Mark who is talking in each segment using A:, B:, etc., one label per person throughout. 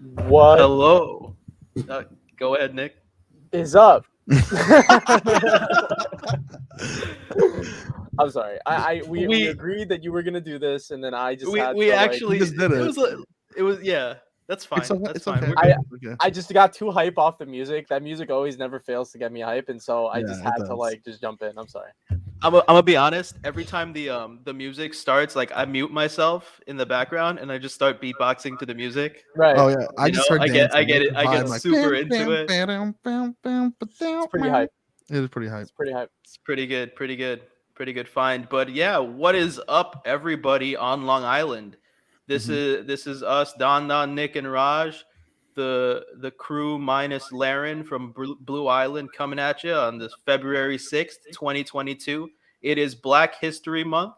A: What
B: Hello. Uh, Go ahead, Nick.
A: is up? I'm sorry. We
B: We
A: agreed that you were gonna do this, and then I just
B: we
A: had
B: we
A: to like
C: You
B: actually
C: just did it.
B: it was yeah. That's
C: It's
B: fine.
C: okay.
B: That's
C: It's
B: fine.
C: okay.
B: We're
A: I
B: good.
C: It's okay.
A: I just got too hype off the music. That music always never fails to get me hype, and so I just
C: Yeah, it
A: had to
C: does.
A: like just jump in. I'm sorry.
B: I'm gonna be honest. Every time the music starts, like I mute myself in the background and I just start beatboxing to the music.
A: Right.
C: Oh yeah, I
B: You know,
C: just heard
B: I
C: dancing.
B: get
C: It's
B: it.
C: a
B: I get
C: vibe like
B: super into it.
A: It's pretty hype.
C: It is pretty hype.
A: It's pretty hype.
B: It's pretty good. Pretty good find. But yeah, what is up, everybody on Long Island?
C: Mhm.
B: This is us, Don, Nick, and Raj, the crew minus Laren from Blue Island, coming at you on this February 6th, 2022. It is Black History Month.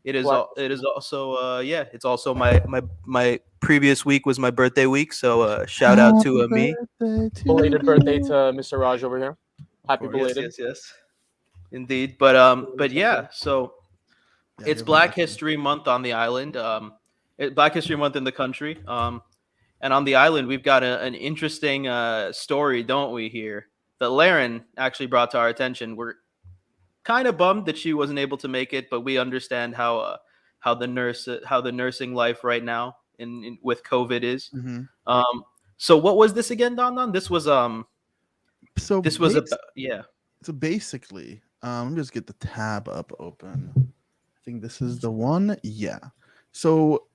A: Black.
B: It is also yeah, it's also my previous week was my birthday week, so shout out
C: Happy
B: to me.
C: birthday to
A: Belated birthday
C: you.
A: to Mr. Raj over here.
C: Of
A: Happy
C: course.
A: belated.
B: Yes. Indeed. But yeah, so
C: Yeah,
B: it's
C: give him
B: Black
C: that.
B: History Month on the island. Black History Month in the country. And on the island, we've got an interesting story, don't we? Here that Laren actually brought to our attention. We're kind of bummed that she wasn't able to make it, but we understand how the nursing life right now in with COVID is.
C: Mhm.
B: Um, so what was this again, Don?
C: So
B: This was a
C: bas-
B: yeah.
C: so basically, let me just get the tab up open. I think this is the one. Yeah. So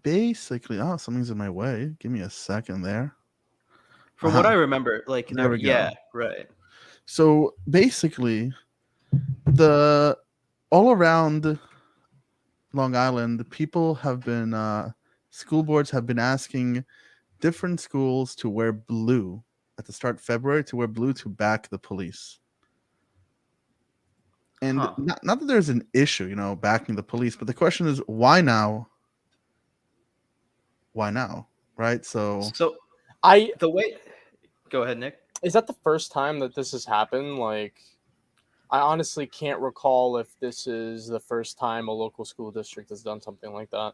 C: basically, oh, something's in my way. Give me a second there.
B: From what I remember, like
C: There we go.
B: yeah, right.
C: So basically, the all around Long Island, people have been school boards have been asking different schools to wear blue at the start of February, to wear blue to back the police. And
B: Huh.
C: not that there's an issue, backing the police, but the question is why now? Why now? Right? So
B: So
A: I
B: the way, go ahead, Nick.
A: is that the first time that this has happened? Like, I honestly can't recall if this is the first time a local school district has done something like that.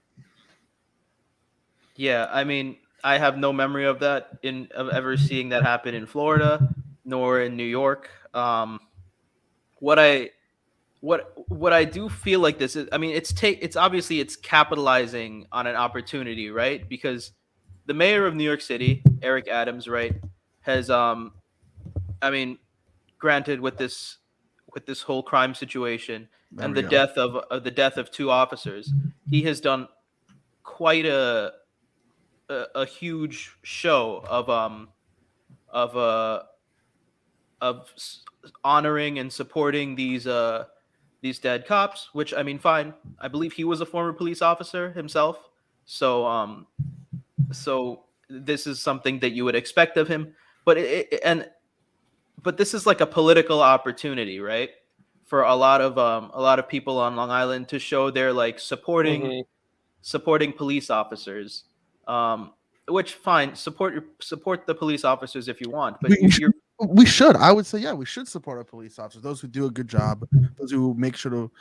B: Yeah, I mean, I have no memory of that of ever seeing that happen in Florida nor in New York. What I what I do feel like this is, I mean, it's obviously it's capitalizing on an opportunity, right? Because the mayor of New York City, Eric Adams, right, has I mean, granted with this whole crime situation
C: there
B: and
C: we go.
B: the death of two officers, he has done quite a huge show of of honoring and supporting these dead cops, which I mean, fine. I believe he was a former police officer himself, so so this is something that you would expect of him. But but this is like a political opportunity, right? For a lot of people on Long Island to show their like
A: Hmm.
B: supporting police officers. Um, which fine, support the police officers if you want, but
C: We, we, should,
B: you're
C: we should. I would say, yeah, we should support our police officers, those who do a good job, those who make sure to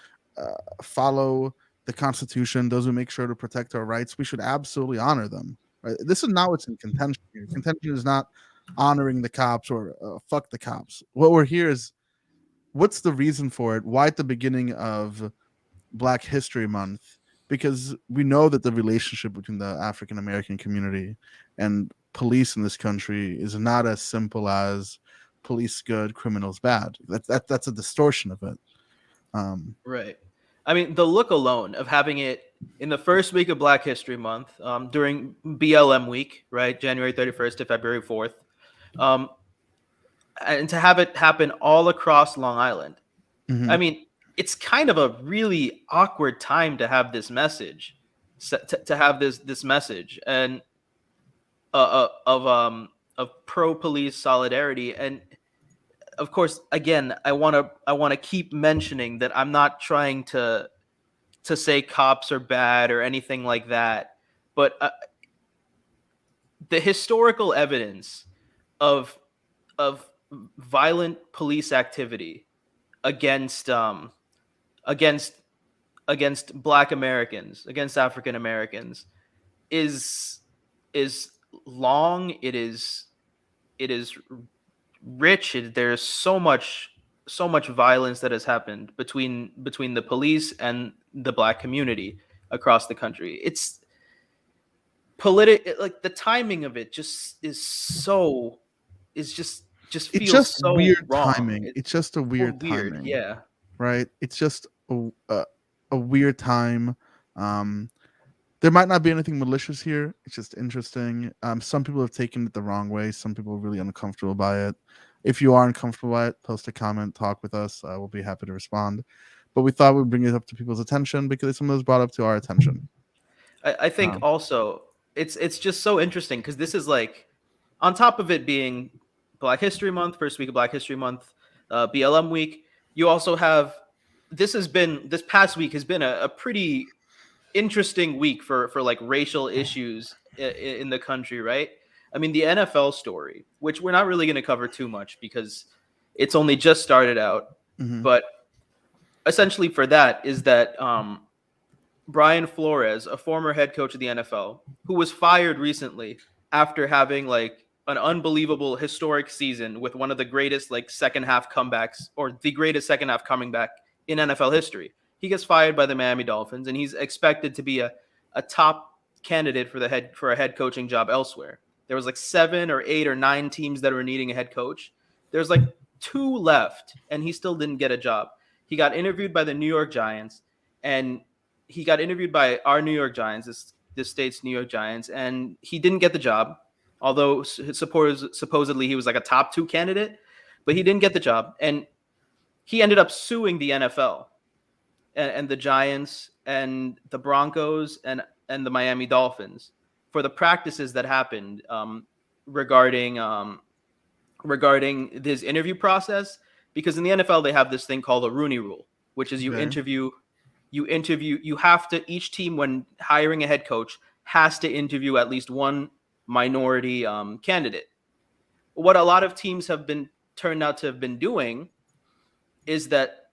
C: follow the Constitution, those who make sure to protect our rights. We should absolutely honor them. Right? This is not what's in contention here. Contention is not honoring the cops or fuck the cops. What we're here is what's the reason for it? Why at the beginning of Black History Month? Because we know that the relationship between the African American community and police in this country is not as simple as police good, criminals bad. That's a distortion of it.
B: right. I mean, the look alone of having it in the first week of Black History Month, during BLM week, right, January 31st to February 4th, um, and to have it happen all across Long Island. I
C: Mhm.
B: mean, it's kind of a really awkward time to have this message, to have this message, and of pro police solidarity. And of course, again, I want to keep mentioning that I'm not trying to say cops are bad or anything like that, but the historical evidence of of violent police activity against against against Black Americans, against African Americans, is is long. It is rich. There's so much violence that has happened between the police and the Black community across the country. It's like the timing of it just just
C: It's
B: feels
C: just
B: so
C: weird
B: wrong.
C: timing. It's just a weird timing.
B: Yeah.
C: Right? It's just a weird time. There might not be anything malicious here. It's just interesting. Some people have taken it the wrong way. Some people are really uncomfortable by it. If you are uncomfortable by it, post a comment, talk with us. We'll be happy to respond. But we thought we'd bring it up to people's attention because something was brought up to our attention.
B: I think also it's just so interesting because this is like, on top of it being Black History Month, first week of Black History Month, BLM week, you also have this past week has been a pretty interesting week for like racial issues in the country, right? I mean, the NFL story, which we're not really going to cover too much because it's only just started out, but essentially for that is that Brian Flores, a former head coach of the NFL, who was fired recently after having like an unbelievable historic season with one of the greatest like second half comebacks, or the greatest second half coming back in NFL history. He gets fired by the Miami Dolphins, and he's expected to be a top candidate for a head coaching job elsewhere. There was like 7 or 8 or 9 teams that were needing a head coach. There's like 2 left, and he still didn't get a job. He got interviewed by the New York Giants, and he got interviewed by our New York Giants, this state's New York Giants, and he didn't get the job, although supposedly he was like a top 2 candidate, but he didn't get the job. And he ended up suing the NFL and the Giants and the Broncos and the Miami Dolphins for the practices that happened regarding this interview process. Because in the NFL, they have this thing called the Rooney Rule, which is you have to, each team when hiring a head coach has to interview at least one minority candidate. What a lot of teams have been turned out to have been doing is that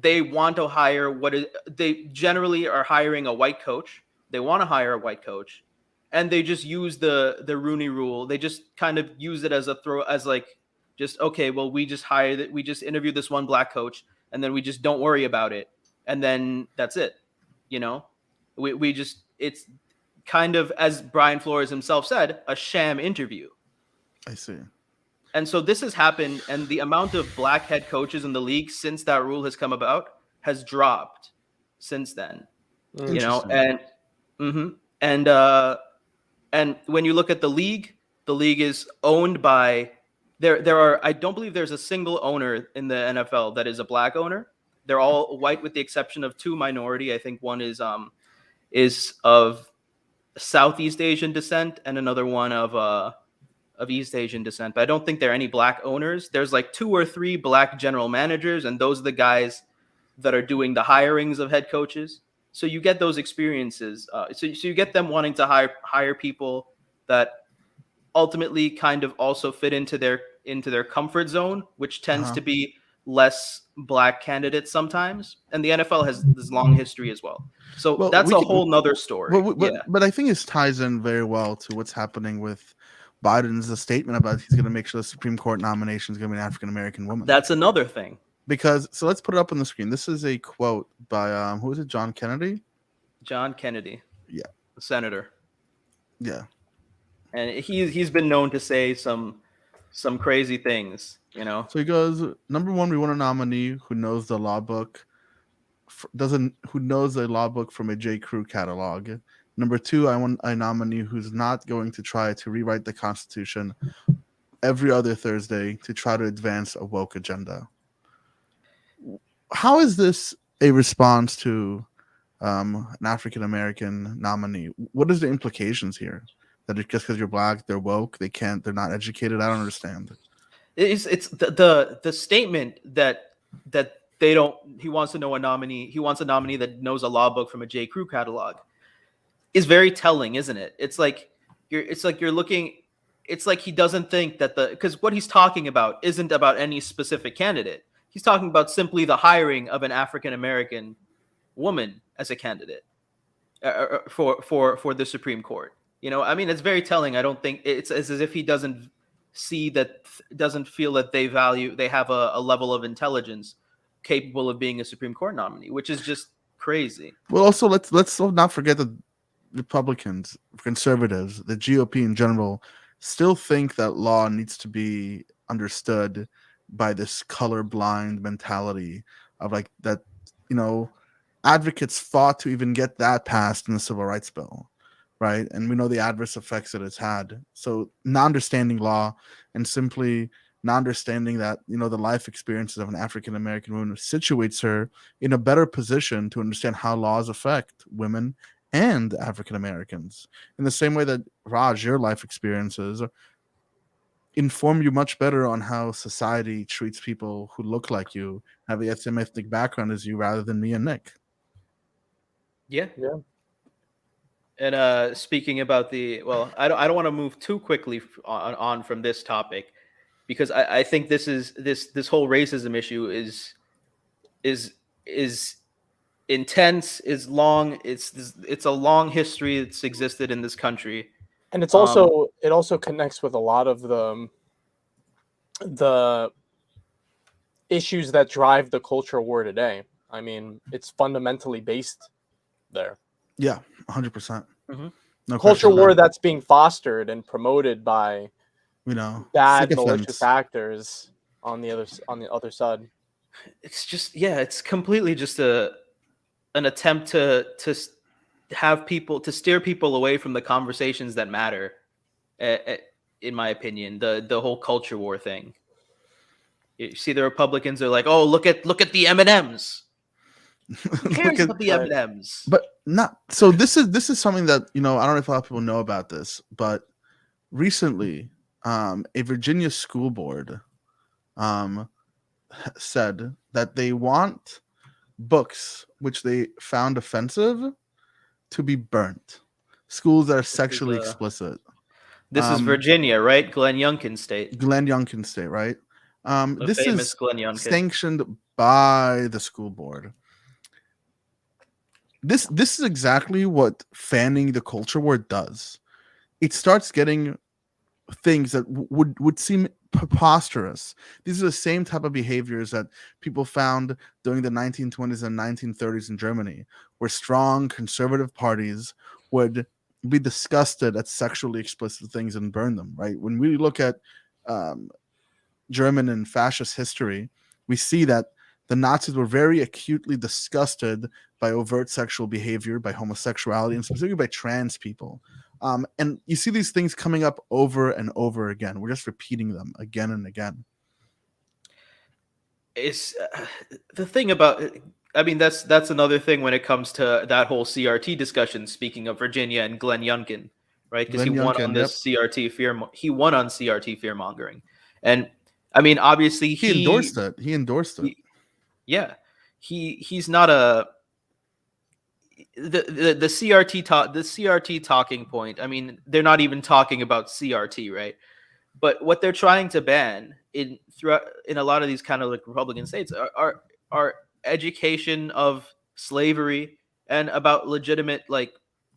B: they want to hire they generally are hiring a white coach. They want to hire a white coach, and they just use the Rooney Rule. They just kind of use it as okay, well, we just interviewed this one black coach, and then we just don't worry about it, and then that's it. You know, it's kind of, as Brian Flores himself said, a sham interview.
C: I see.
B: And so this has happened, and the amount of black head coaches in the league since that rule has come about has dropped since then. You know, and when you look at the league is owned by I don't believe there's a single owner in the NFL that is a black owner. They're all white with the exception of 2 minority. I think one is of Southeast Asian descent and another one of East Asian descent, but I don't think there are any black owners. There's like 2 or 3 black general managers, and those are the guys that are doing the hirings of head coaches. So you get those experiences. So you get them wanting to hire people that ultimately kind of also fit into their comfort zone, which tends to be less black candidates sometimes. And the NFL has this long history as well. So that's a whole nother story.
C: But I think this ties in very well to what's happening with Biden's statement about he's going to make sure the Supreme Court nomination is going to be an African-American woman.
B: That's another thing.
C: So let's put it up on the screen. This is a quote by, who is it? John Kennedy?
B: John Kennedy.
C: Yeah.
B: The senator.
C: Yeah.
B: And he's been known to say some crazy things, you know?
C: So he goes, number 1, we want a nominee who knows the law book, who knows a law book from a J. Crew catalog. Number 2, I want a nominee who's not going to try to rewrite the Constitution every other Thursday to try to advance a woke agenda. How is this a response to an African-American nominee? What is the implications here? That just because you're black, they're woke, they're not educated? I don't understand.
B: It's the statement that he wants a nominee that knows a law book from a J. Crew catalog is very telling, isn't it? It's like you're looking, it's like he doesn't think that because what he's talking about isn't about any specific candidate. He's talking about simply the hiring of an African-American woman as a candidate for the Supreme Court. You know, I mean, it's very telling. I don't think it's as if he doesn't see that, doesn't feel that they have a level of intelligence capable of being a Supreme Court nominee, which is just crazy.
C: Well, also let's not forget that Republicans, conservatives, the GOP in general, still think that law needs to be understood by this colorblind mentality of like that, you know, advocates fought to even get that passed in the Civil Rights Bill, right? And we know the adverse effects that it's had. So not understanding law and simply not understanding that, you know, the life experiences of an African American woman situates her in a better position to understand how laws affect women and African Americans. In the same way that, Raj, your life experiences inform you much better on how society treats people who look like you, have the same ethnic background as you, rather than me and Nick.
B: Yeah.
A: Yeah.
B: And speaking about I don't want to move too quickly on from this topic, because I think this whole racism issue is intense, is long. It's a long history that's existed in this country.
A: And it's also it also connects with a lot of the issues that drive the culture war today. I mean, it's fundamentally based there.
C: Yeah, 100%.
B: Mhm.
C: No
A: Culture
C: question
A: war
C: about it.
A: that's being fostered and promoted by
C: You know,
A: bad
C: sycophants.
A: malicious actors on the other side.
B: It's just, yeah, it's completely just an attempt to have people, to steer people away from the conversations that matter. In my opinion, the whole culture war thing. You see, the Republicans are like, "Oh, look at the M&Ms. Who cares
C: Look at,
B: about the
A: Right.
B: M&Ms?"
C: but not so. This is something that, you know, I don't know if a lot of people know about this, but recently, a Virginia school board said that they want books which they found offensive to be burnt. Schools that are sexually explicit.
B: This is Virginia, right? Glenn Youngkin State,
C: Glenn Youngkin State, right?
B: the
C: This
B: famous
C: is
B: Glenn Youngkin.
C: sanctioned by the school board. This is exactly what fanning the culture war does. It starts getting things that would seem preposterous. These are the same type of behaviors that people found during the 1920s and 1930s in Germany, where strong conservative parties would be disgusted at sexually explicit things and burn them, right? When we look at German and fascist history, we see that the Nazis were very acutely disgusted by overt sexual behavior, by homosexuality, and specifically by trans people. And you see these things coming up over and over again. We're just repeating them again and again.
B: It's the thing about, I mean, that's another thing when it comes to that whole CRT discussion. Speaking of Virginia and Glenn Youngkin, right? Because he
C: Glenn
B: won
C: Youngkin,
B: on this CRT he won on CRT fear mongering, and I mean, obviously
C: He endorsed it. He endorsed it.
B: Yeah, he's not a the CRT the CRT talking point. I mean, they're not even talking about CRT, right? But what they're trying to ban in a lot of these kind of like Republican states are education of slavery and about legitimate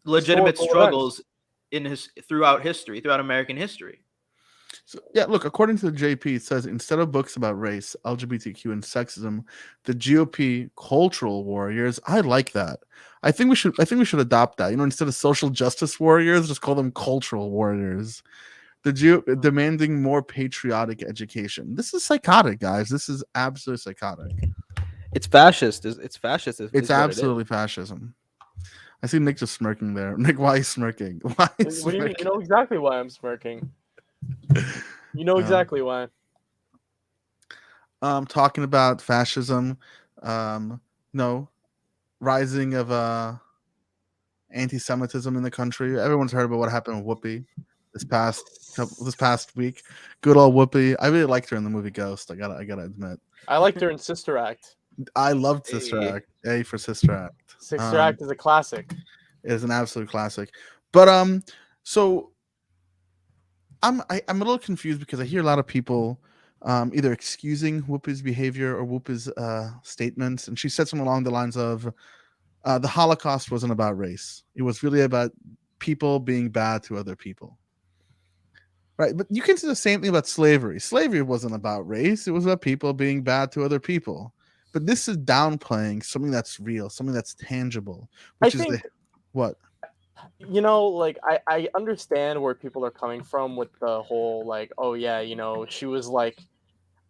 A: Historical
B: struggles throughout American history.
C: So, yeah, look, according to the JP, it says instead of books about race, LGBTQ, and sexism, the GOP cultural warriors. I like that. I think we should adopt that. You know, instead of social justice warriors, just call them cultural warriors. Demanding more patriotic education. This is psychotic, guys. This is absolutely psychotic.
B: It's fascist. It's fascist.
C: It's absolutely fascism. I see Nick just smirking there. Nick, why are you smirking? Why?
A: What do you mean? You know exactly why I'm smirking. You know exactly why.
C: Talking about fascism, no, rising of anti-Semitism in the country. Everyone's heard about what happened with Whoopi this past week. Good old Whoopi. I really liked her in the movie Ghost. I gotta admit.
A: I liked her in Sister Act.
C: I loved Sister Act. A for Sister Act.
A: Sister Act is a classic.
C: It is an absolute classic. But so I'm a little confused because I hear a lot of people either excusing Whoopi's behavior or Whoopi's statements, and she said something along the lines of the Holocaust wasn't about race. It was really about people being bad to other people. Right, but you can say the same thing about slavery. Slavery wasn't about race; it was about people being bad to other people. But this is downplaying something that's real, something that's tangible,
A: I
C: which is
A: think,
C: the what?
A: like I understand where people are coming from with the whole like, oh yeah, she was like,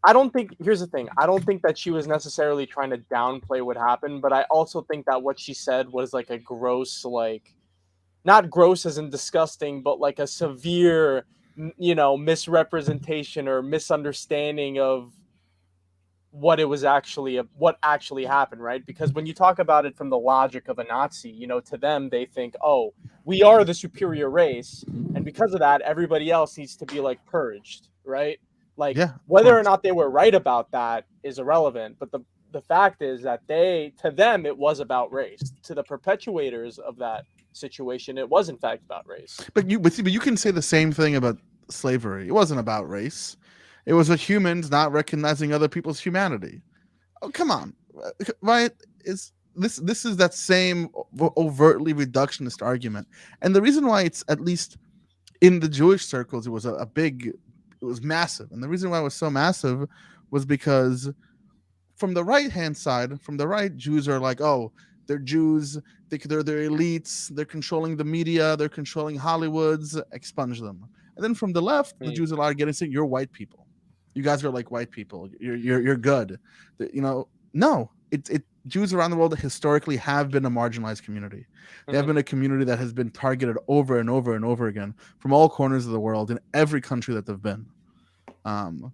A: I don't think, here's the thing, I don't think that she was necessarily trying to downplay what happened, but I also think that what she said was like a gross, like, not gross as in disgusting, but like a severe, misrepresentation or misunderstanding of what actually happened, right? Because when you talk about it from the logic of a Nazi, to them they think, oh, we are the superior race, and because of that everybody else needs to be like purged, right? Like,
C: Yeah, of
A: whether or
C: course.
A: not they were right about that is irrelevant, but the fact is that to them it was about race. To the perpetuators of that situation, it was in fact about race.
C: But you can say the same thing about slavery. It wasn't about race. It was humans not recognizing other people's humanity. Oh, come on, right? Is this is that same overtly reductionist argument? And the reason why it's, at least in the Jewish circles, it was it was massive. And the reason why it was so massive was because from the right hand side, from the right, Jews are like, oh, they're Jews, they're elites, they're controlling the media, they're controlling Hollywoods, expunge them. And then from the left, the Jews are allowed to get and say, you're white people, you guys are like white people, you're good. No, Jews around the world historically have been a marginalized community. They have been a community that has been targeted over and over and over again from all corners of the world in every country that they've been. And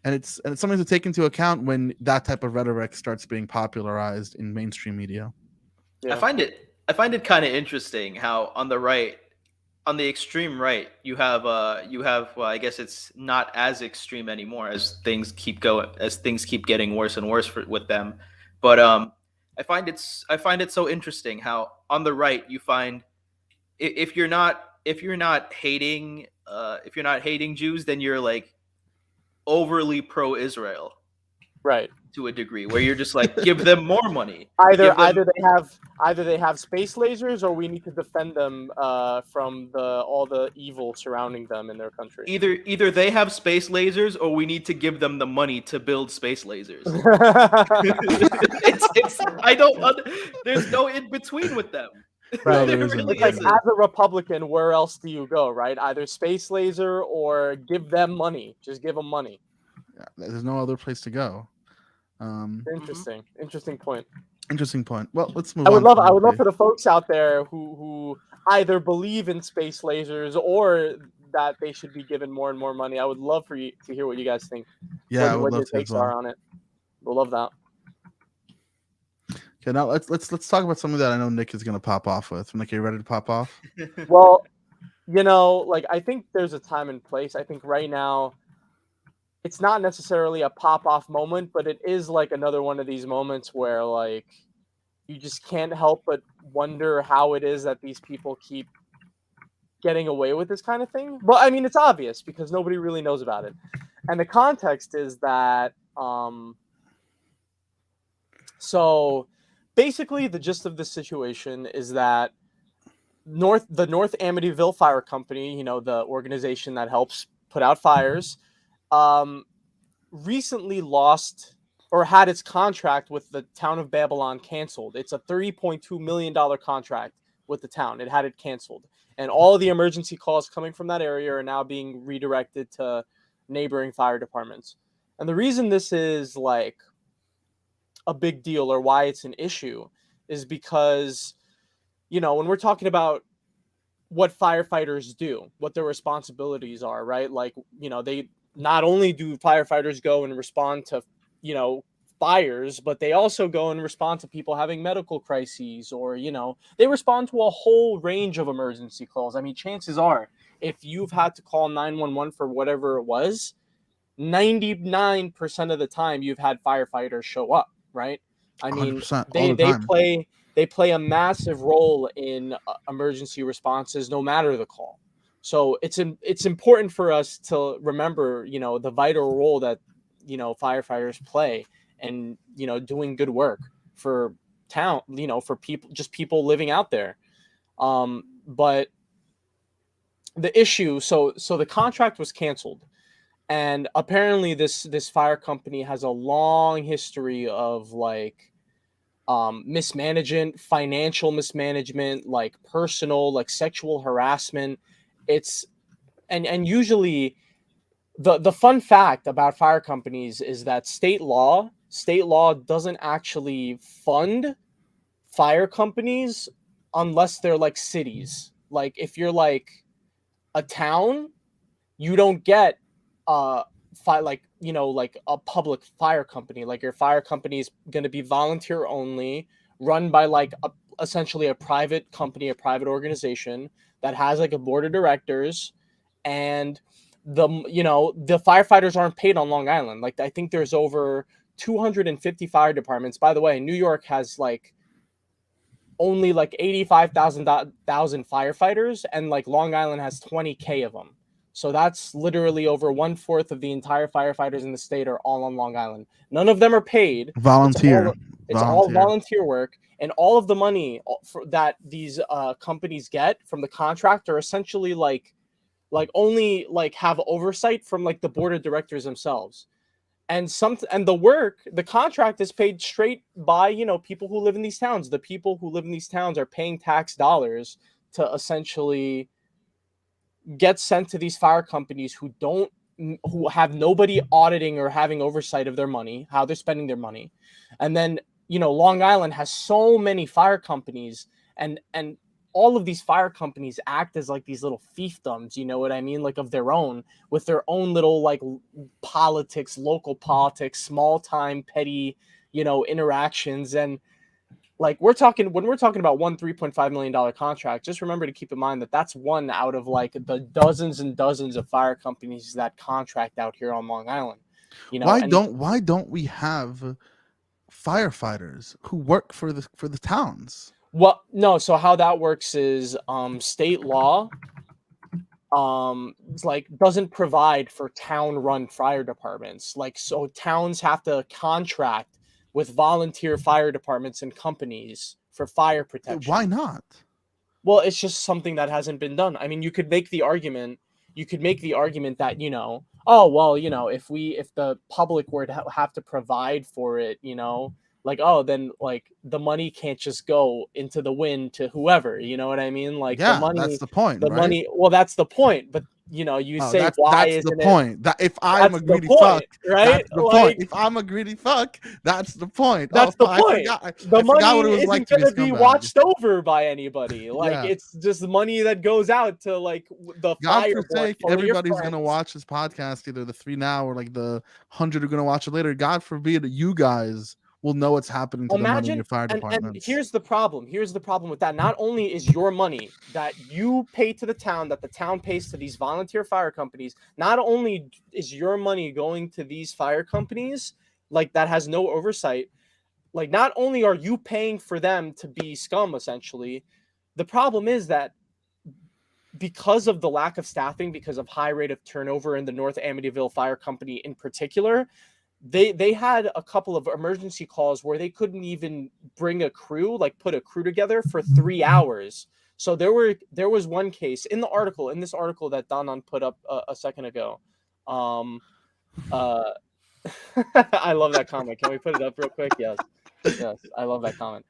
C: it's something to take into account when that type of rhetoric starts being popularized in mainstream media.
B: I find it kind of interesting how on the extreme right, you have well, I guess it's not as extreme anymore as things keep getting worse and worse with them. But I find it so interesting how on the right you find, if you're not hating Jews, then you're like overly pro-Israel,
A: Right.
B: to a degree, where you're just like, give them more money.
A: Either they have space lasers, or we need to defend them from all the evil surrounding them in their country.
B: Either they have space lasers, or we need to give them the money to build space lasers. There's no in between with them.
A: Right.
C: No,
B: There really
A: It's like,
B: isn't.
A: as a Republican, where else do you go, right? Either space laser or give them money. Just give them money.
C: Yeah, there's no other place to go.
A: Interesting point.
C: Interesting point. Well, let's move on.
A: I would love for the folks out there who either believe in space lasers or that they should be given more and more money. I would love for you to hear what you guys think.
C: Yeah, I would
A: what
C: love
A: your
C: to as
A: takes
C: well.
A: are on it. We'll love that.
C: Okay, now let's talk about something that I know Nick is going to pop off with. Nick, are you ready to pop off?
A: Well, like, I think there's a time and place. I think right now it's not necessarily a pop-off moment, but it is like another one of these moments where, like, you just can't help but wonder how it is that these people keep getting away with this kind of thing. Well, I mean, it's obvious because nobody really knows about it. And the context is that, so basically the gist of this situation is that the North Amityville Fire Company, the organization that helps put out fires, recently lost or had its contract with the town of Babylon canceled. It's a $30.2 million contract with the town. It had it canceled. And all of the emergency calls coming from that area are now being redirected to neighboring fire departments. And the reason this is like a big deal, or why it's an issue, is because, when we're talking about what firefighters do, what their responsibilities are, right? Like, they not only do firefighters go and respond to, fires, but they also go and respond to people having medical crises, or, they respond to a whole range of emergency calls. I mean, chances are, if you've had to call 911 for whatever it was, 99% of the time you've had firefighters show up, right? I mean,
C: 100%
A: they play a massive role in emergency responses, no matter the call. So it's important for us to remember, the vital role that, firefighters play, and, doing good work for town, for people living out there. But the issue, so the contract was canceled, and apparently this fire company has a long history of like mismanagement, financial mismanagement, like personal, like sexual harassment. It's and usually the fun fact about fire companies is that state law doesn't actually fund fire companies unless they're like cities. Like if you're like a town, you don't get like like a public fire company. Like your fire company is going to be volunteer only, run by like essentially a private company, a private organization that has like a board of directors. And the firefighters aren't paid on Long Island. Like I think there's over 250 fire departments. By the way, New York has like only like 85,000 firefighters, and like Long Island has 20K of them. So that's literally over 1/4 of the entire firefighters in the state are all on Long Island. None of them are paid.
C: Volunteer.
A: It's all volunteer work, and all of the money that these companies get from the contract are essentially like only like have oversight from like the board of directors themselves. And the contract is paid straight by people who live in these towns. The people who live in these towns are paying tax dollars to essentially get sent to these fire companies who have nobody auditing or having oversight of their money, how they're spending their money. And then Long Island has so many fire companies, and all of these fire companies act as like these little fiefdoms, you know what I mean? Like of their own, with their own little like politics, local politics, small time, petty, interactions. And like when we're talking about one $3.5 million contract, just remember to keep in mind that that's one out of like the dozens and dozens of fire companies that contract out here on Long Island.
C: Why don't we have firefighters who work for the towns?
A: Well, no. So how that works is state law like doesn't provide for town-run fire departments. Like so towns have to contract with volunteer fire departments and companies for fire protection.
C: Why not?
A: Well, it's just something that hasn't been done. I mean, you could make the argument that oh well, if the public were to have to provide for it, like, oh, then like the money can't just go into the wind to whoever, you know what I mean? Like
C: yeah,
A: the money,
C: that's the point. Right?
A: Money. Well, that's the point. But say why
C: that's
A: isn't
C: the point? That if I'm a greedy fuck,
A: right?
C: That's the point. If I'm a greedy fuck, that's the point.
A: That's the point. The money isn't going to be watched over by anybody. Like it's just money that goes out to like the
C: God
A: fire.
C: forsake, everybody's going to watch this podcast, either the 3 now or like the 100 are going to watch it later. God forbid you guys will know what's happening to the money in your fire department.
A: And here's the problem. Here's the problem with that. Not only is your money that you pay to the town, that the town pays to these volunteer fire companies, not only is your money going to these fire companies, like that has no oversight, like not only are you paying for them to be scum, essentially, the problem is that because of the lack of staffing, because of high rate of turnover in the North Amityville Fire Company in particular, they had a couple of emergency calls where they couldn't even bring a crew, like put a crew together for 3 hours. So there was one case in this article that Danon put up a second ago. I love that comment. Can we put it up real quick? Yes, I love that comment.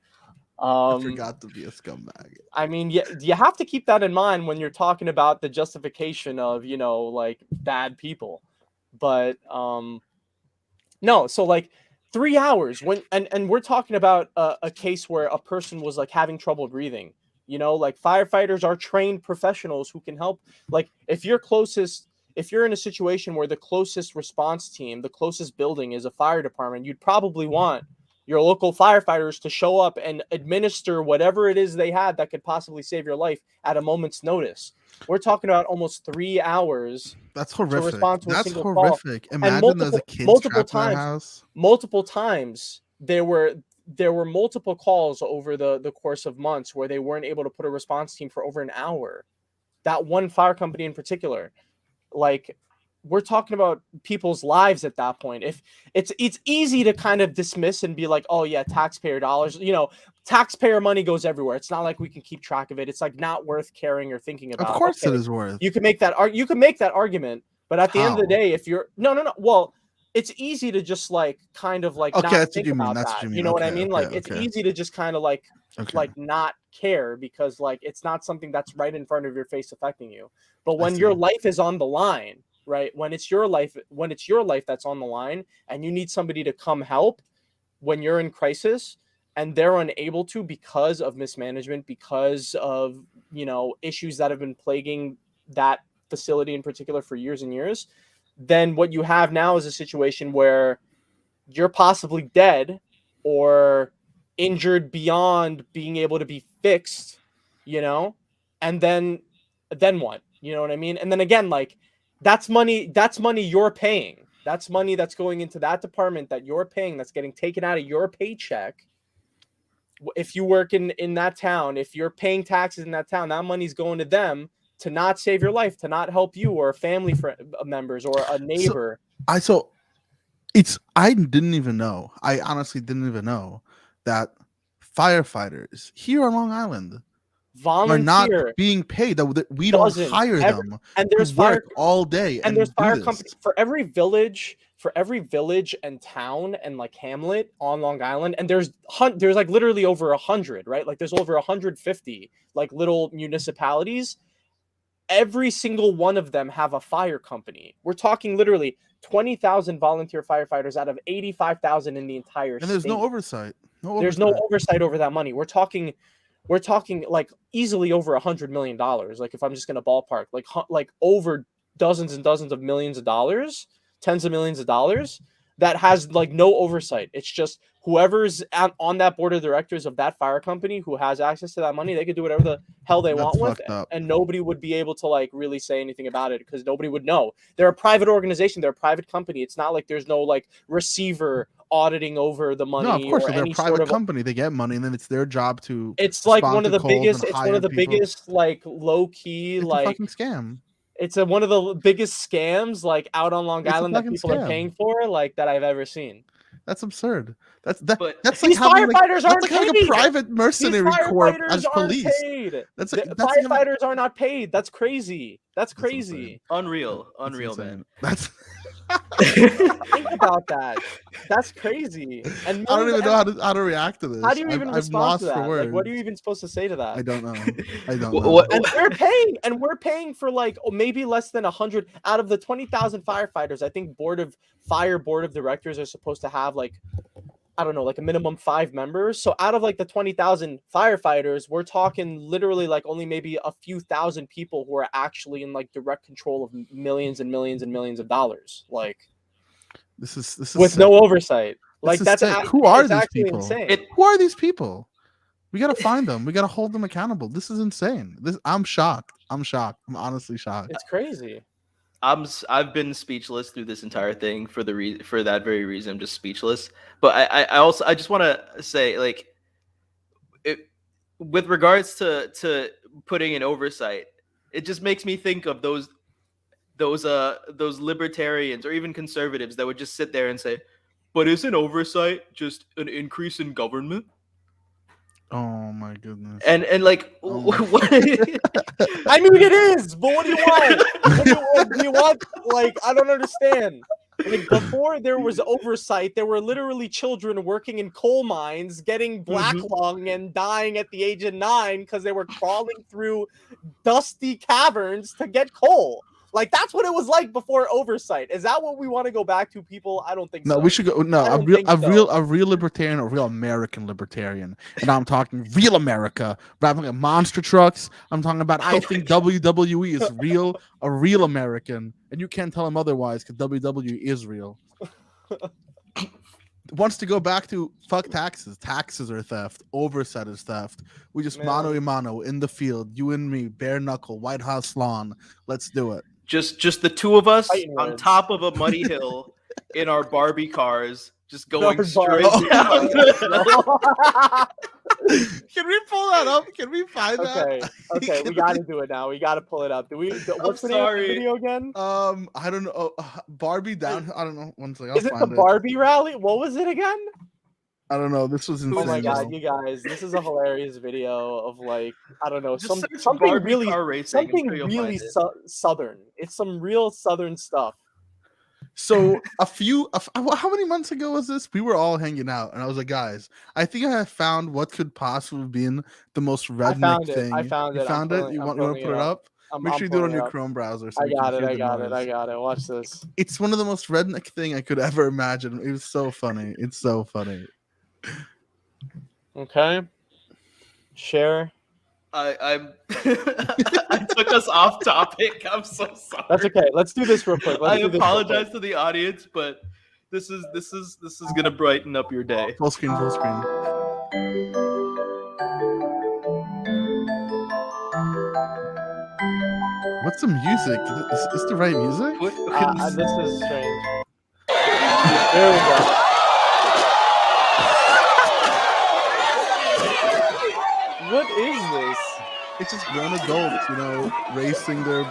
C: I forgot to be a scumbag.
A: I mean, you have to keep that in mind when you're talking about the justification of like bad people. But no, so like 3 hours and we're talking about a case where a person was like having trouble breathing. Like firefighters are trained professionals who can help. Like if you're in a situation where the closest response team, the closest building is a fire department, you'd probably want your local firefighters to show up and administer whatever it is they had that could possibly save your life at a moment's notice. We're talking about almost 3 hours.
C: That's horrific.
A: To respond to
C: That's
A: a single
C: horrific.
A: call.
C: Imagine there's a kid trapped in their house.
A: Multiple times there were multiple calls over the course of months where they weren't able to put a response team for over an hour. That one fire company in particular, like we're talking about people's lives at that point. If it's easy to kind of dismiss and be like, oh yeah, taxpayer dollars, taxpayer money goes everywhere. It's not like we can keep track of it. It's like not worth caring or thinking about.
C: Of course
A: Okay,
C: it is worth.
A: you can make that argument, but at the end of the
C: How?
A: day, if you're no, well, it's easy to just like kind of like
C: Okay,
A: not
C: that's what
A: think
C: you mean.
A: about
C: That's what
A: that.
C: you mean.
A: You know what I
C: Okay,
A: mean? Like
C: okay,
A: it's
C: okay.
A: easy to just kind of like
C: Okay.
A: not care because like it's not something that's right in front of your face affecting you. But when
C: see.
A: your life is on the line, right? When it's your life that's on the line and you need somebody to come help when you're in crisis and they're unable to because of mismanagement, because of, issues that have been plaguing that facility in particular for years and years, then what you have now is a situation where you're possibly dead or injured beyond being able to be fixed, and then what? You know what I mean? And then again, like that's money you're paying. That's money that's going into that department that you're paying, that's getting taken out of your paycheck. If you work in that town, if you're paying taxes in that town, that money's going to them to not save your life, to not help you or family members or a neighbor.
C: I didn't even know. I honestly didn't even know that firefighters here on Long Island are not
A: Volunteer
C: being paid. That we don't
A: doesn't
C: hire
A: ever-
C: them
A: and there's
C: to
A: fire
C: work all day
A: and there's
C: do
A: fire
C: this.
A: companies for every village and town and like hamlet on Long Island, and there's like literally over 100, right? Like there's over 150 like little municipalities. Every single one of them have a fire company. We're talking literally 20,000 volunteer firefighters out of 85,000 in the entire
C: And there's
A: state.
C: no oversight.
A: There's no oversight over that money. We're talking like easily over $100 million. Like if I'm just gonna ballpark, like over dozens and dozens of millions of dollars, tens of millions of dollars, that has like no oversight. It's just whoever's on that board of directors of that fire company who has access to that money, they could do whatever the hell they want with it, and nobody would be able to like really say anything about it because nobody would know. They're a private organization. They're a private company. It's not like there's no like receiver auditing over the money.
C: No, of course,
A: or
C: they're a
A: any
C: private
A: sort of
C: company. They get money, and then it's their job to.
A: It's like
C: respond
A: one of
C: to
A: the
C: calls
A: biggest.
C: and
A: It's one
C: hire
A: of the
C: people.
A: biggest like low key
C: It's a
A: like.
C: fucking scam.
A: It's one of the biggest scams like out on Long
C: It's a
A: Island that
C: fucking
A: people are
C: scam.
A: paying for, like that I've ever seen.
C: That's absurd. That's
B: But
C: like
A: these
C: having
A: firefighters aren't
C: that's like having a
A: paid.
C: private
A: These
C: mercenary corps
A: firefighters
C: as
A: aren't
C: police.
A: paid.
C: That's
A: The
C: like
A: firefighters are not paid. That's crazy. That's crazy.
C: insane.
B: Unreal,
C: That's
B: man.
C: insane. That's
A: Think about that. That's crazy. And
C: I don't even know how to react to this.
A: How do you even
C: I'm
A: respond
C: lost
A: to that?
C: for words.
A: Like, what are you even supposed to say to that?
C: I don't know. I don't
B: Wh-
C: know.
B: what-
A: And we're paying for like maybe less than 100 out of the 20,000 firefighters. I think board of directors are supposed to have like, I don't know, like a minimum 5 members. So out of like the 20,000 firefighters, we're talking literally like only maybe a few thousand people who are actually in like direct control of millions and millions and millions of dollars. Like
C: This is
A: with
C: sick.
A: no oversight. Like
C: is
A: that's
C: sick. Who are
A: it's
C: these
A: actually
C: people?
A: insane.
C: Who are these people? We gotta find them. We gotta hold them accountable. This is insane. I'm shocked. I'm honestly shocked.
A: It's crazy.
B: I've been speechless through this entire thing for that very reason. I'm just speechless. But I just want to say, like, with regards to putting in oversight, it just makes me think of those libertarians or even conservatives that would just sit there and say, "But isn't oversight just an increase in government?"
C: Oh my goodness.
B: And like,
C: Oh.
B: what?
A: I mean, it is, but what do you want? What do you want? Like, I don't understand. Like, before there was oversight, there were literally children working in coal mines, getting black lung and dying at the age of 9 because they were crawling through dusty caverns to get coal. Like, that's what it was like before oversight. Is that what we want to go back to, people? I don't think so.
C: No, we should go. No,
A: I
C: a
A: don't
C: real,
A: think
C: a
A: so.
C: real, a real libertarian, a real American libertarian, and I'm talking real America. But I'm talking monster trucks. I'm talking about. I think WWE is real, a real American, and you can't tell him otherwise because WWE is real. Wants to go back to fuck taxes. Taxes are theft. Oversight is theft. We just
A: Man.
C: mano a mano in the field. You and me, bare knuckle, White House lawn. Let's do it.
B: Just the two of us
A: Fighting
B: on
A: words.
B: top of a muddy hill in our Barbie cars, just going
A: Dark
B: straight
A: Barbie.
B: down.
C: Can we pull that up? Can we find
A: Okay,
C: that?
A: okay, we
C: Can
A: got to do it now. We got to pull it up. Do we? What's the name of the
B: sorry.
A: video again?
C: I don't know. Barbie down. I don't know. One second. I'll
A: Is it the
C: find it.
A: Barbie rally? What was it again?
C: I don't know. This was insane.
A: Oh my god,
C: though.
A: you guys! This is a hilarious video of like I don't know
B: Just
A: some
B: search
A: something
B: Barbie
A: really
B: car racing. I'm
A: something
B: sure you'll
A: really
B: find it.
A: southern. It's some real southern stuff.
C: So how many months ago was this? We were all hanging out, and I was like, guys, I think I have found what could possibly have been the most redneck
A: found it.
C: thing.
A: I found
C: You
A: it.
C: found it? You want to put it up? Make sure you do it on your Chrome browser. So
A: I
C: we can
A: got it.
C: hear
A: I
C: the
A: got it.
C: noise.
A: I got it. Watch this.
C: It's one of the most redneck thing I could ever imagine. It was so funny. It's so funny.
A: Okay. Share.
B: I'm I took us off topic. I'm so sorry.
A: That's okay. Let's do this real quick.
B: I apologize to the audience, but this is gonna brighten up your day.
C: Full screen. Full screen. What's the music? Is this the right music?
A: This is strange. There we go. What is this?
C: It's just grown adults, racing their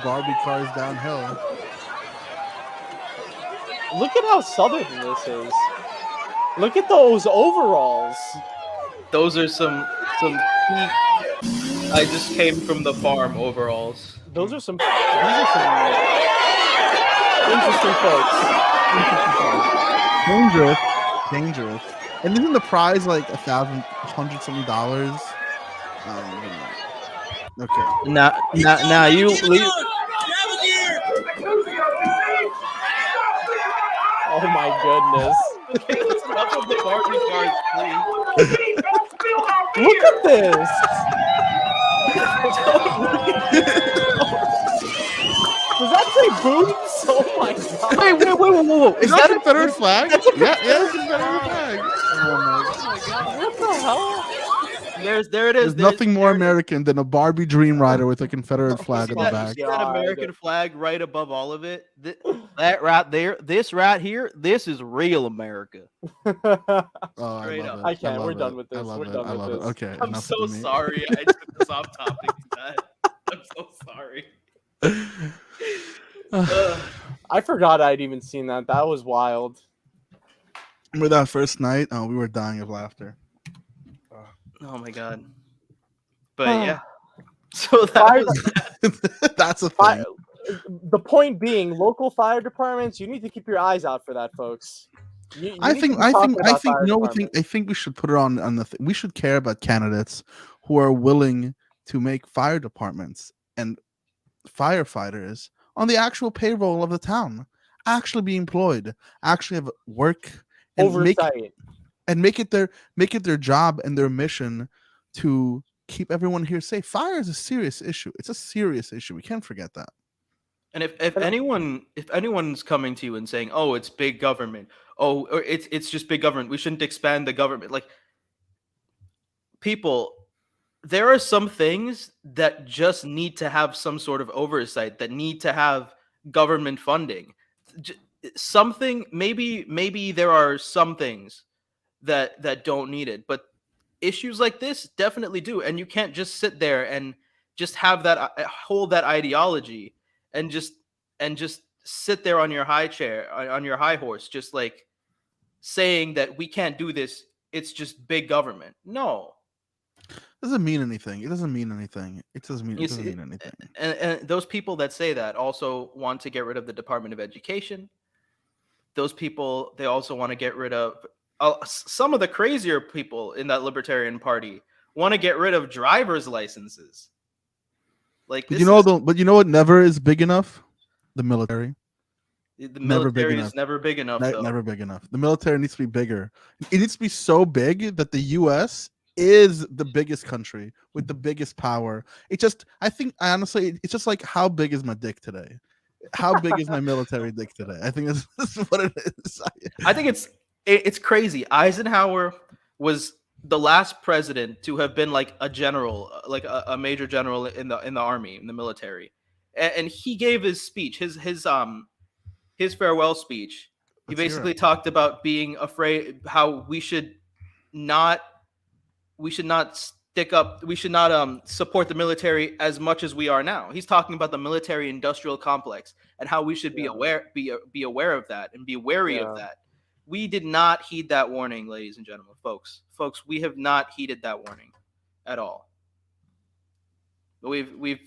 C: Barbie cars downhill.
A: Look at how southern this is. Look at those overalls.
B: Those are some peak. I just came from the farm overalls.
A: These are some interesting folks.
C: Dangerous. And isn't the prize like $1,100 something? Okay.
B: Now you leave.
A: Oh my goodness.
B: Okay, let's enough of the Barbie cars, please.
A: Look at this. Does that say boobs? Oh my god.
B: Whoa.
C: Is that a Confederate flag? Yeah, it's a Confederate flag. Oh my god.
A: What the hell?
B: There it is.
C: There's nothing more American than a Barbie Dream Rider with a Confederate flag on the back.
B: See that American flag right above all of it? That right there, this right here, this is real America.
C: Oh,
B: Straight
C: I
B: up.
C: love it.
A: I can't.
C: love
A: We're
C: it.
A: done with this.
C: I love
A: We're
C: it.
A: done
C: I
A: with
C: love it.
A: this.
C: Okay.
B: I'm
C: enough
B: so
C: with me.
B: sorry. I took this off topic to that. I'm so sorry.
A: I forgot I'd even seen that. That was wild.
C: Remember that first night? Oh, we were dying of laughter.
B: Oh my god. But yeah. So that was
C: That's a thing.
A: The point being, local fire departments, you need to keep your eyes out for that, folks.
C: I think we should put it on the we should care about candidates who are willing to make fire departments and firefighters on the actual payroll of the town, actually be employed, actually have work and
A: oversight,
C: make it their job and their mission to keep everyone here safe. Fire is a serious issue. It's a serious issue. We can't forget that.
B: And if anyone's coming to you and saying, "Oh, it's big government," or it's just big government, we shouldn't expand the government. Like, people, there are some things that just need to have some sort of oversight, that need to have government funding. Something, maybe there are some things that don't need it, but issues like this definitely do. And you can't just sit there and just have that hold that ideology and just sit there on your high chair, on your high horse, just like saying that we can't do this. It's just big government. No,
C: doesn't mean anything. It doesn't mean anything. It doesn't mean anything.
B: And those people that say that also want to get rid of the Department of Education. Those people, they also want to get rid of some of the crazier people in that Libertarian Party want to get rid of driver's licenses. Like,
C: but you know what never is big enough? The military.
B: The military is never big enough.
C: Never big enough. The military needs to be bigger. It needs to be so big that the U.S. is the biggest country with the biggest power. Honestly, it's just like, how big is my dick today? How big is my military dick today? I think that's what it is.
B: I think it's crazy. Eisenhower was the last president to have been like a general, like a major general in the army, in the military, and he gave his speech, his farewell speech, He
C: Let's hear
B: basically
C: it.
B: talked about being afraid, how we should not stick up, we should not support the military as much as we are now. He's talking about the military industrial complex and how we should be
A: Yeah.
B: aware of that and be wary of
A: Yeah.
B: that. We did not heed that warning, ladies and gentlemen, folks. We have not heeded that warning at all. We've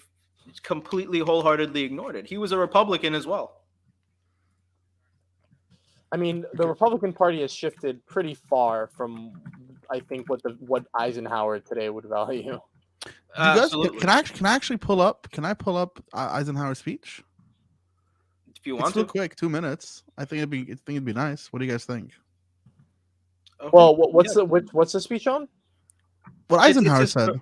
B: completely wholeheartedly ignored it. He was a Republican as well.
A: I mean, the Republican Party has shifted pretty far from, I think, what Eisenhower today would value.
C: Do you guys,
B: Absolutely.
C: can I actually pull up? Can I pull up Eisenhower's speech?
B: If you
C: It's
B: want
C: real
B: to.
C: quick, 2 minutes. I think it'd be nice. What do you guys think?
B: Okay.
A: Well, what's
B: Yeah.
A: what's the speech on?
C: What
B: It's
C: Eisenhower
B: his-
C: said.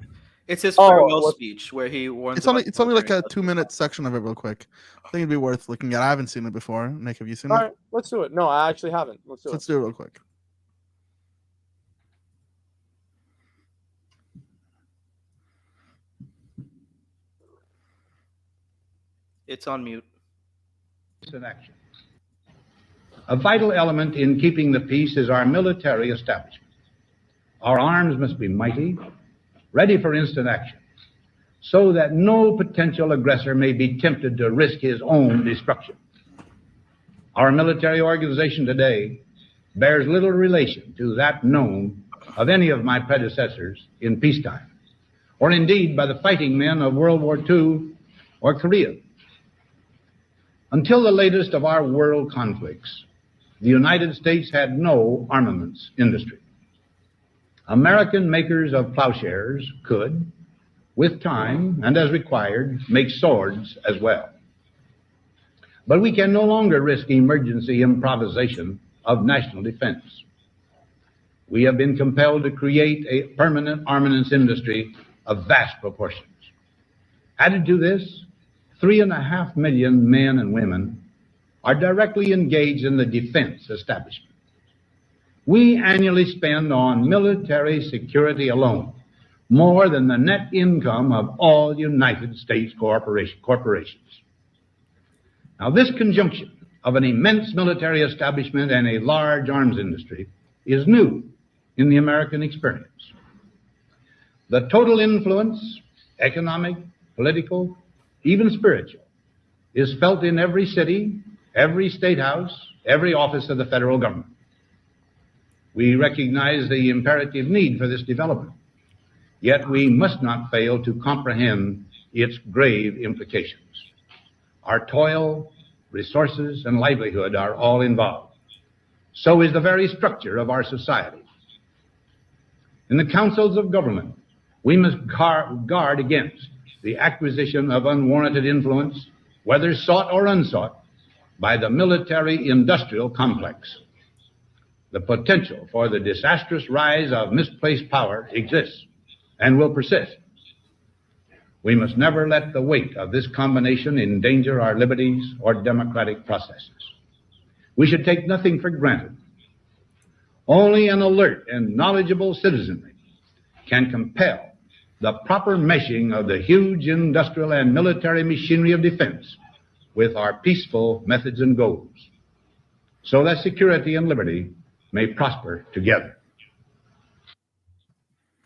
B: It's his
A: Oh,
B: farewell
A: what-
B: speech where he warns.
C: It's only
B: about
C: it's only like a
B: military
C: 2-minute section of it, real quick. I think it'd be worth looking at. I haven't seen it before. Nick, have you seen
A: All
C: it?
A: right, let's do it. No, I actually haven't. Let's do
C: Let's
A: it.
C: do it real quick.
B: It's on mute.
D: In action. A vital element in keeping the peace is our military establishment. Our arms must be mighty, ready for instant action, so that no potential aggressor may be tempted to risk his own destruction. Our military organization today bears little relation to that known of any of my predecessors in peacetime, or indeed by the fighting men of World War II or Korea. Until the latest of our world conflicts, the United States had no armaments industry. American makers of plowshares could, with time and as required, make swords as well. But we can no longer risk emergency improvisation of national defense. We have been compelled to create a permanent armaments industry of vast proportions. Added to this, 3.5 million men and women are directly engaged in the defense establishment. We annually spend on military security alone more than the net income of all United States corporations. Now, this conjunction of an immense military establishment and a large arms industry is new in the American experience. The total influence, economic, political, even spiritual, is felt in every city, every state house, every office of the federal government. We recognize the imperative need for this development, yet we must not fail to comprehend its grave implications. Our toil, resources, and livelihood are all involved. So is the very structure of our society. In the councils of government, we must guard against the acquisition of unwarranted influence, whether sought or unsought, by the military-industrial complex. The potential for the disastrous rise of misplaced power exists and will persist. We must never let the weight of this combination endanger our liberties or democratic processes. We should take nothing for granted. Only an alert and knowledgeable citizenry can compel the proper meshing of the huge industrial and military machinery of defense with our peaceful methods and goals, so that security and liberty may prosper together.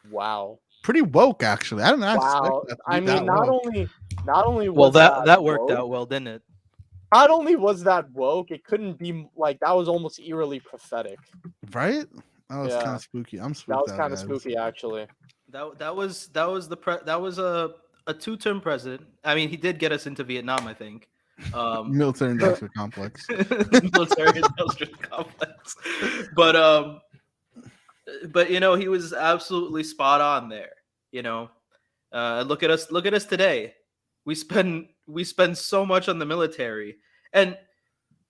A: Wow.
C: Pretty woke, actually. I didn't expect
A: Wow.
C: that to be
A: I mean,
C: that
A: not
C: woke.
A: only
B: Well,
A: was
B: that worked
A: woke,
B: out well, didn't it?
A: Not only was that woke, it couldn't be like that was almost eerily prophetic.
C: Right? That was
A: Yeah.
C: kind of spooky. I'm spooked.
A: That was
C: out,
A: kind of
C: guys.
A: spooky, actually.
B: That was a two-term president. I mean, he did get us into Vietnam, I think.
C: Military industrial complex.
B: Military industrial complex. But you know, he was absolutely spot on there. You know, look at us today. We spend so much on the military, and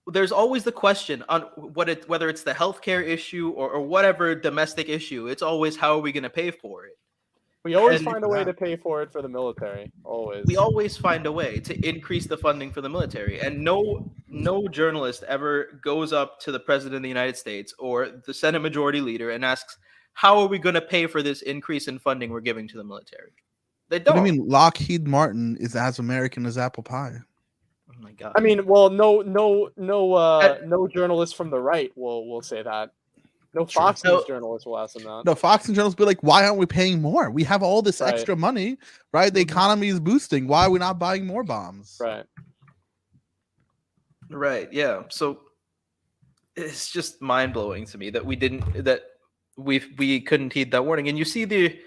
B: there's always the question on whether it's the healthcare issue or whatever domestic issue. It's always, how are we going to pay for it?
A: We always
B: And-
A: find a way to pay for it for the military. Always.
B: We always find a way to increase the funding for the military, and no journalist ever goes up to the president of the United States or the Senate Majority Leader and asks, how are we going to pay for this increase in funding we're giving to the military? They
C: What
B: don't.
C: do you mean Lockheed Martin is as American as apple pie?
B: Oh my my god.
A: I mean, well, no journalist from the right will say that. No
C: True.
A: Fox
B: No.
A: News journalist will ask them that.
C: No, Fox and journalists be like, why aren't we paying more? We have all this
A: Right.
C: extra money, right? The
A: Mhm.
C: economy is boosting. Why are we not buying more bombs?
A: Right.
B: Right. Yeah. So it's just mind blowing to me that we couldn't heed that warning. And you see the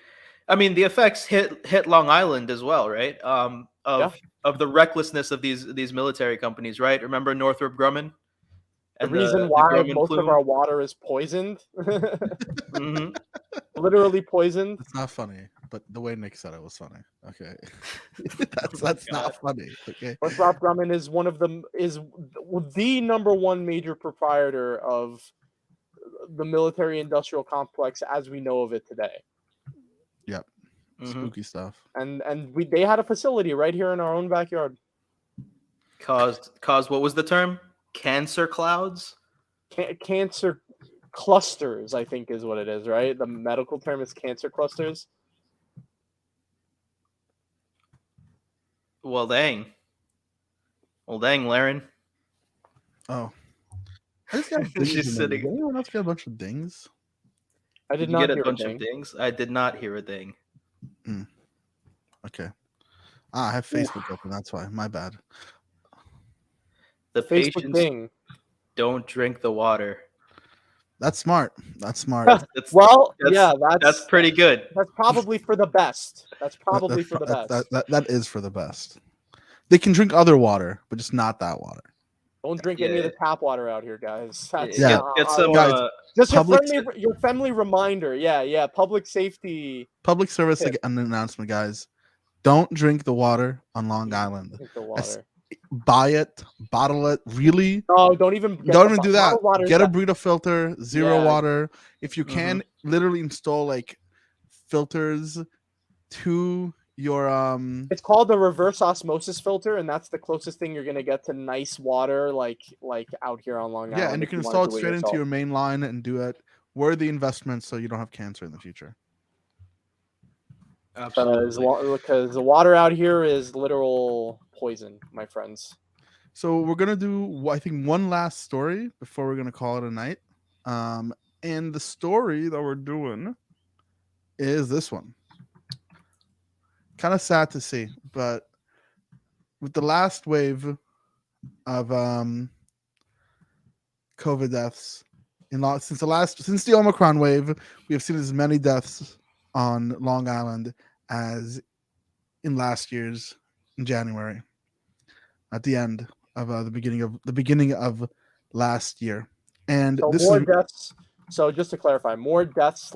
B: effects hit Long Island as well, right? Of the recklessness of these military companies, right? Remember Northrop Grumman?
A: The
B: And
A: reason why
B: Grumman
A: most of
B: plume?
A: our water is poisoned,
B: Mhm.
A: literally poisoned.
C: It's not funny, but the way Nick said it was funny. Okay, that's
B: God.
C: not funny. Okay,
A: Northrop Grumman is the number one major proprietor of the military-industrial complex as we know of it today.
B: Mhm.
C: spooky stuff.
A: And they had a facility right here in our own backyard.
B: Caused what was the term? Cancer clouds?
A: Cancer clusters, I think, is what it is, right? The medical term is cancer clusters.
B: Well, dang. Laren.
C: Oh, I just got dings.
B: She's
C: in there.
B: sitting-
C: Did anyone else get a bunch of dings?
A: I
B: Did
A: did
B: you
A: not
B: get
A: hear
B: a bunch
A: thing.
B: of dings? I did not hear a ding.
C: Okay, I have Facebook open. That's why. My bad.
B: The
A: Facebook
B: patients
A: thing.
B: don't drink the water.
C: That's smart. That's smart.
B: That's,
A: Well,
B: that's-
A: yeah,
B: that's pretty good.
A: that's probably for the best. That's probably for the best.
C: That is for the best. They can drink other water, but just not that water.
A: Don't drink any of the tap water out here, guys. That's,
C: Yeah.
B: Get some.
C: Guys,
A: just
C: public-
A: your friendly reminder. Yeah. Public safety.
C: Public service
A: Tip.
C: an announcement, guys. Don't drink the water on Long Island.
A: Drink the water.
C: Buy it, bottle it. Really,
A: No, don't even. get
C: don't
A: the
C: even do
A: bottled
C: that.
A: water is
C: Get a
A: that-
C: Brita filter, zero
A: Yeah.
C: water. If you can, literally install like filters to your
A: It's called the reverse osmosis filter, and that's the closest thing you're gonna get to nice water, like out here on Long Island.
C: yeah, and you
A: if
C: can
A: wanna
C: install it
A: do
C: straight into
A: yourself.
C: your main line and do it. Worthy investment, so you don't have cancer in the future.
A: Because the water out here is literal poison, my friends.
C: So we're gonna do, I think, one last story before we're gonna call it a night. And the story that we're doing is this one. Kind of sad to see, but with the last wave of COVID deaths since the Omicron wave, we have seen as many deaths on Long Island as in last year's in January, at the end of the beginning of last year. And
A: So
C: this
A: more
C: is
A: deaths. So just to clarify, more deaths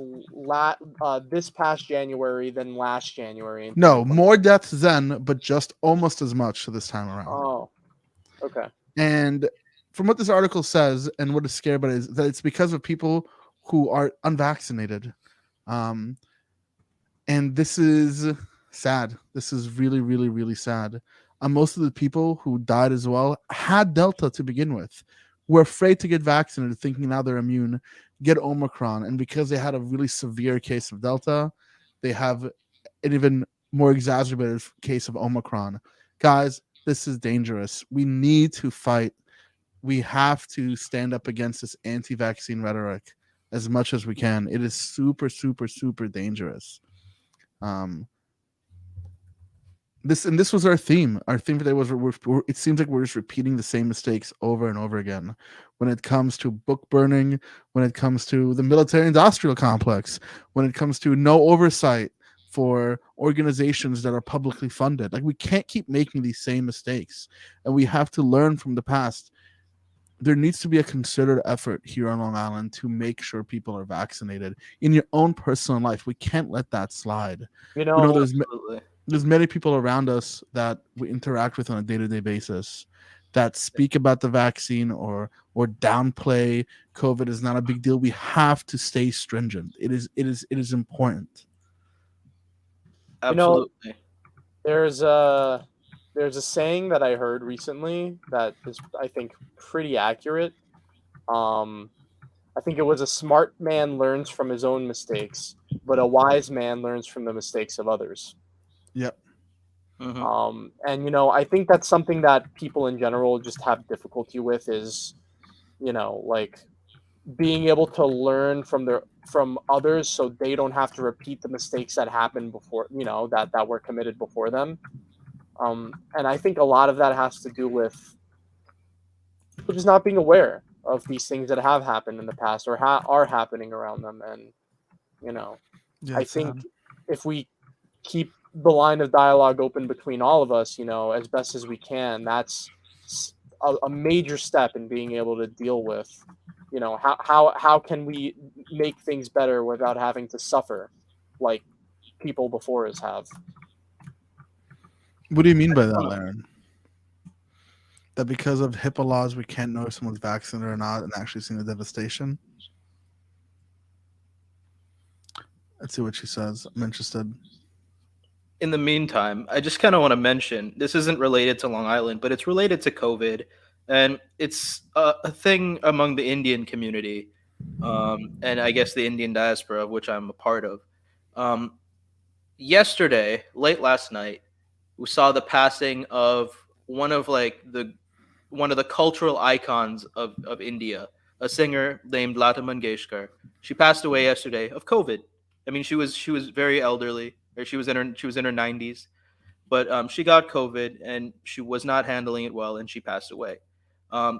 A: this past January than last January. in
C: no
A: 2020.
C: more deaths then, but just almost as much this time around.
A: Oh, okay.
C: And from what this article says, and what is scary about it, is that it's because of people who are unvaccinated. And this is sad. This is really, really, really sad. Most of the people who died as well had Delta to begin with, were afraid to get vaccinated, thinking now they're immune, get Omicron. And because they had a really severe case of Delta, they have an even more exacerbated case of Omicron. Guys, this is dangerous. We need to fight. We have to stand up against this anti-vaccine rhetoric as much as we can. It is super, super, super dangerous. This was our theme. Our theme today was it seems like we're just repeating the same mistakes over and over again when it comes to book burning, when it comes to the military industrial complex, when it comes to no oversight for organizations that are publicly funded. Like, we can't keep making these same mistakes, and we have to learn from the past. There needs to be a concerted effort here on Long Island to make sure people are vaccinated in your own personal life. We can't let that slide.
A: You know,
B: Absolutely.
C: There's many people around us that we interact with on a day-to-day basis that speak about the vaccine or downplay COVID is not a big deal. We have to stay stringent. It is important.
A: You know,
B: Absolutely.
A: there's a saying that I heard recently that is, I think, pretty accurate. I think it was, a smart man learns from his own mistakes, but a wise man learns from the mistakes of others.
C: Yep.
A: And I think that's something that people in general just have difficulty with is, like being able to learn from others so they don't have to repeat the mistakes that happened before, that were committed before them. And I think a lot of that has to do with people just not being aware of these things that have happened in the past or are happening around them. And,
C: Yeah,
A: I
C: it's
A: think
C: sad.
A: if we keep the line of dialogue open between all of us, as best as we can, that's a major step in being able to deal with, how can we make things better without having to suffer like people before us have.
C: What do you mean by that, Laren? That because of HIPAA laws, we can't know if someone's vaccinated or not, and actually seeing the devastation. Let's see what she says. I'm interested.
B: In the meantime, I just kind of want to mention this isn't related to Long Island, but it's related to COVID, and it's a thing among the Indian community, and I guess the Indian diaspora, of which I'm a part of. Yesterday, late last night, we saw the passing of one of the cultural icons of India, a singer named Lata Mangeshkar. She passed away yesterday of COVID. I mean, she was very elderly, or she was in her 90s, but she got COVID and she was not handling it well, and she passed away.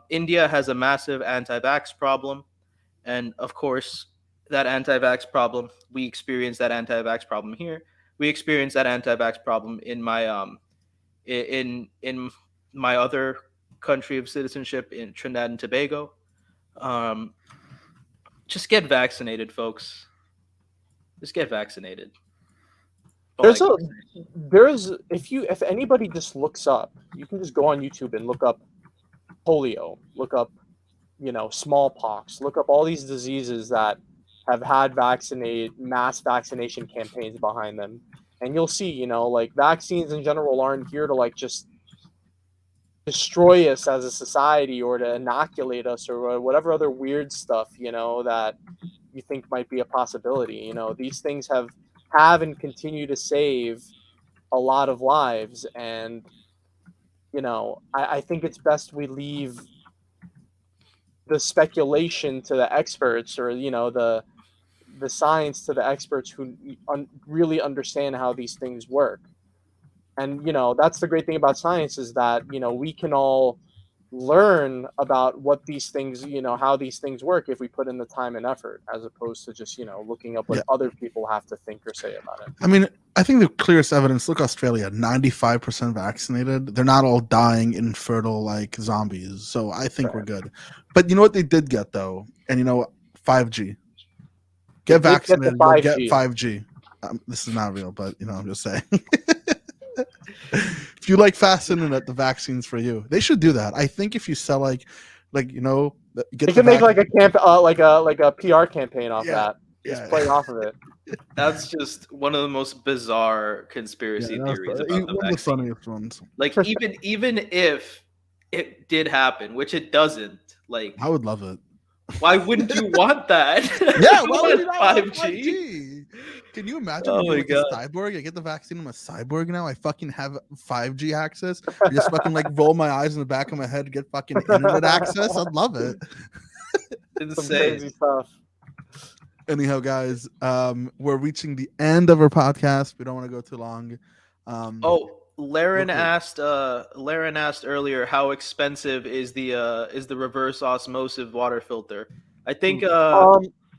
B: India has a massive anti-vax problem, and of course, that anti-vax problem, we experience that anti-vax problem here. We experience that anti-vax problem in in my other country of citizenship in Trinidad and Tobago. Um, just get vaccinated, folks. Just get vaccinated. All I
A: There's a
B: can say.
A: there's if anybody just looks up, you can just go on YouTube and look up polio, look up, smallpox, look up all these diseases that have had mass vaccination campaigns behind them. And you'll see, like vaccines in general aren't here to like just destroy us as a society or to inoculate us or whatever other weird stuff, that you think might be a possibility. These things have and continue to save a lot of lives. And, I think it's best we leave the speculation to the experts or, the science to the experts who really understand how these things work. And that's the great thing about science is that we can all learn about what these things, how these things work if we put in the time and effort, as opposed to just looking up what
C: Yeah.
A: other people have to think or say about it.
C: I mean, I think the clearest evidence, look, Australia, 95% vaccinated. They're not all dying infertile like zombies. So I think we're good. But you know what they did get, though? And 5G. Get
A: They did get the
C: vaccinated, you'll get
A: 5G.
C: 5G. This is not real, but, I'm just saying. If you like fast internet, the vaccine's for you. They should do that. I think if you sell get
A: They
C: the
A: could make
C: vac-
A: like a PR campaign off
C: Yeah,
A: that. Just
C: yeah.
A: play off of it.
B: That's just one of the most bizarre conspiracy
C: Yeah, that's
B: theories
C: one
B: about the
C: of the
B: vaccine.
C: funniest ones.
B: Like even if it did happen, which it doesn't, like
C: I would love it.
B: why wouldn't you want that?
C: Yeah,
B: You
C: why would
B: want
C: you not want
B: 5G?
C: 5G? Can you imagine
B: Oh
C: being
B: my
C: like
B: God.
C: a cyborg? I get the vaccine. I'm a cyborg now. I fucking have 5G access. I just fucking roll my eyes in the back of my head, get fucking internet access. I'd love it.
A: Some
B: Insane.
A: crazy stuff.
C: Anyhow, guys, we're reaching the end of our podcast. We don't want to go too long.
B: Oh, Laren
C: Okay.
B: asked earlier how expensive is the reverse osmosis water filter. I think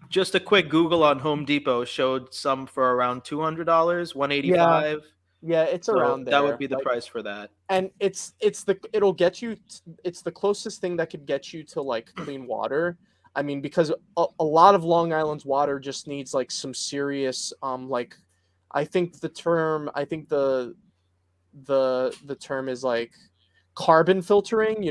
B: just a quick Google on Home Depot showed some for around $200, $185.
A: Yeah, it's
B: So
A: around there.
B: that would be the
A: Like,
B: price for that.
A: and it's the closest thing that could get you to like clean water. I mean, because a lot of Long Island's water just needs like some serious I think the term is like carbon filtering,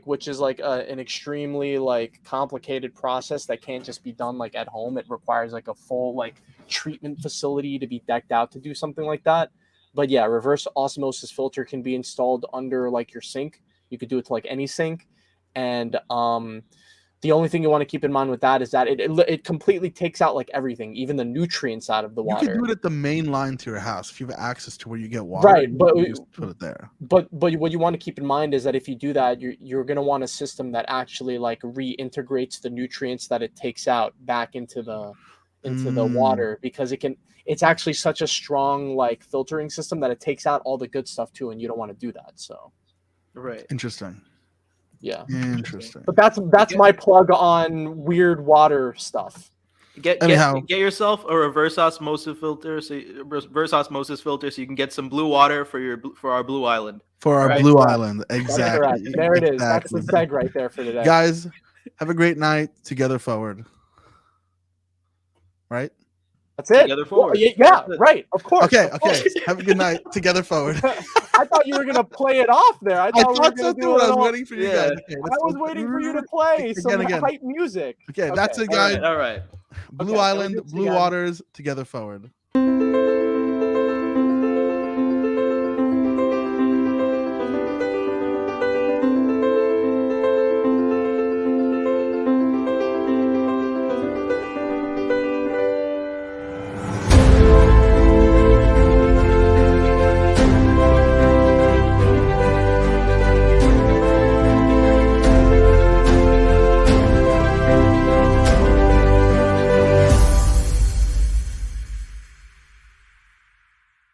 A: which is like an extremely like complicated process that can't just be done like at home. It requires like a full like treatment facility to be decked out to do something like that. But yeah, reverse osmosis filter can be installed under like your sink. You could do it to like any sink. And The only thing you want to keep in mind with that is that it completely takes out like everything, even the nutrients out of the
C: You
A: water.
C: can do it at the main line to your house if you have access to where you get water.
A: Right,
C: you
A: but
C: can just put it there.
A: But what you want to keep in mind is that if you do that, you're going to want a system that actually like reintegrates the nutrients that it takes out back into the water, because it's actually such a strong like filtering system that it takes out all the good stuff too, and you don't want to do that. So
B: Right.
C: Interesting.
A: yeah.
C: Interesting.
A: But that's my plug on weird water stuff.
B: Get
C: Anyhow.
B: yourself a reverse osmosis filter, so you can get some blue water for our Blue Island.
C: For our
A: Right,
C: Blue
A: correct.
C: Island.
A: That's
C: Exactly.
A: correct. There it is. That's the
C: Exactly.
A: seg right there for today.
C: Guys, have a great night. Together forward. Right?
A: That's it.
B: Together forward.
A: Yeah,
B: That's it.
A: right. Of course.
C: Okay,
A: of
C: okay.
A: course.
C: Have a good night. Together forward.
A: I thought you were gonna play it off there. I
C: I
A: thought,
C: thought so too. I was waiting for you
B: yeah.
C: guys. Okay,
A: I was waiting for you to play some hype music.
C: Okay, that's it,
B: All
C: guys.
B: right. All right.
C: Blue
A: Okay, so
C: Island,
A: we'll see
C: Blue
A: you guys.
C: Waters, together forward.